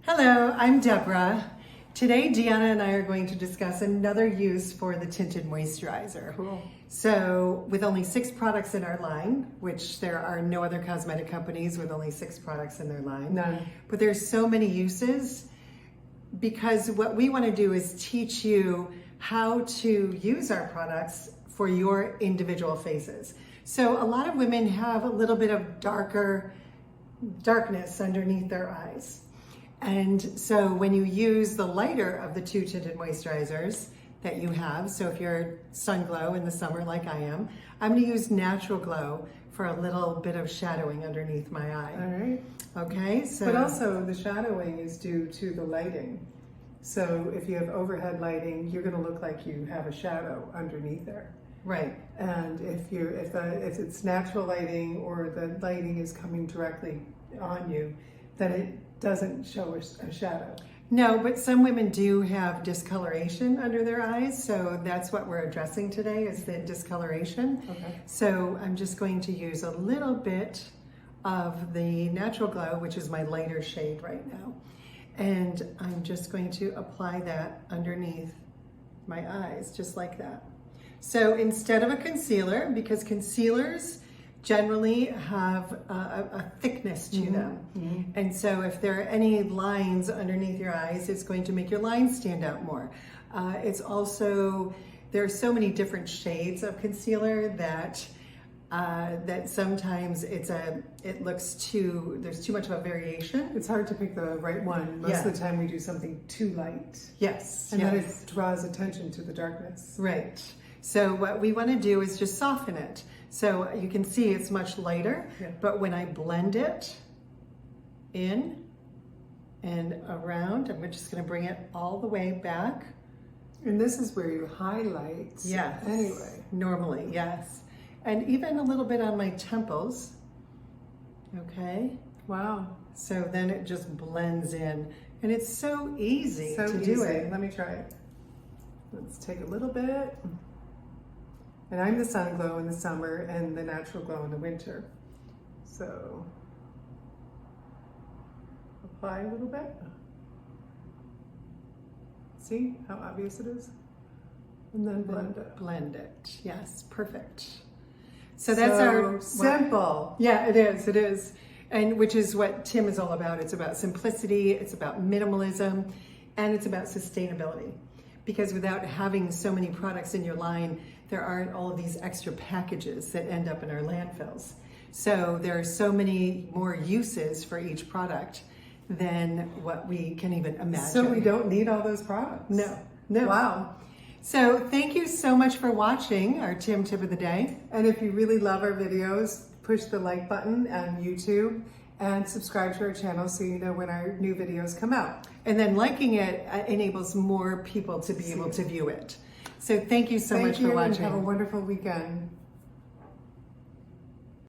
Hello, I'm Deborah. Today, Deanna and I are going to discuss another use for the Tinted Moisturizer. Cool. So, with only 6 products in our line, which there are no other cosmetic companies with only 6 products in their line. None. But there's so many uses because what we want to do is teach you how to use our products for your individual faces. So, a lot of women have a little bit of darkness underneath their eyes. And so when you use the lighter of the 2 tinted moisturizers that you have, so if you're sun glow in the summer like I am, I'm going to use natural glow for a little bit of shadowing underneath my eye. All right. Okay, so. But also the shadowing is due to the lighting. So if you have overhead lighting, you're going to look like you have a shadow underneath there. Right. And if it's natural lighting or the lighting is coming directly on you, then it doesn't show a shadow. No, but some women do have discoloration under their eyes, so that's what we're addressing today is the discoloration. Okay. So I'm just going to use a little bit of the Natural Glow, which is my lighter shade right now. And I'm just going to apply that underneath my eyes, just like that. So instead of a concealer, because concealers generally have a thickness to them. Mm-hmm. And so if there are any lines underneath your eyes, it's going to make your lines stand out more. It's also, there are so many different shades of concealer that sometimes there's too much of a variation. It's hard to pick the right one. Most of the time we do something too light. Yes. And then it draws attention to the darkness. Right. So what we want to do is just soften it. So you can see it's much lighter, but when I blend it in and around, I'm just going to bring it all the way back. And this is where you highlight. Yes. Anyway. Normally, yes. And even a little bit on my temples. Okay. Wow. So then it just blends in. And it's so easy to easy. do it. Let me try it. Let's take a little bit. And I'm the sun glow in the summer and the natural glow in the winter. So apply a little bit. See how obvious it is? And then blend it. Blend it. Yes, perfect. So that's our simple. Yeah, it is. It is. And which is what Tim is all about. It's about simplicity, it's about minimalism, and it's about sustainability. Because without having so many products in your line, there aren't all of these extra packages that end up in our landfills. So there are so many more uses for each product than what we can even imagine. So we don't need all those products? No. Wow. So thank you so much for watching our Tim Tip of the Day. And if you really love our videos, push the like button on YouTube and subscribe to our channel so you know when our new videos come out. And then liking it enables more people to be able to view it. So thank you so much for watching. And have a wonderful weekend.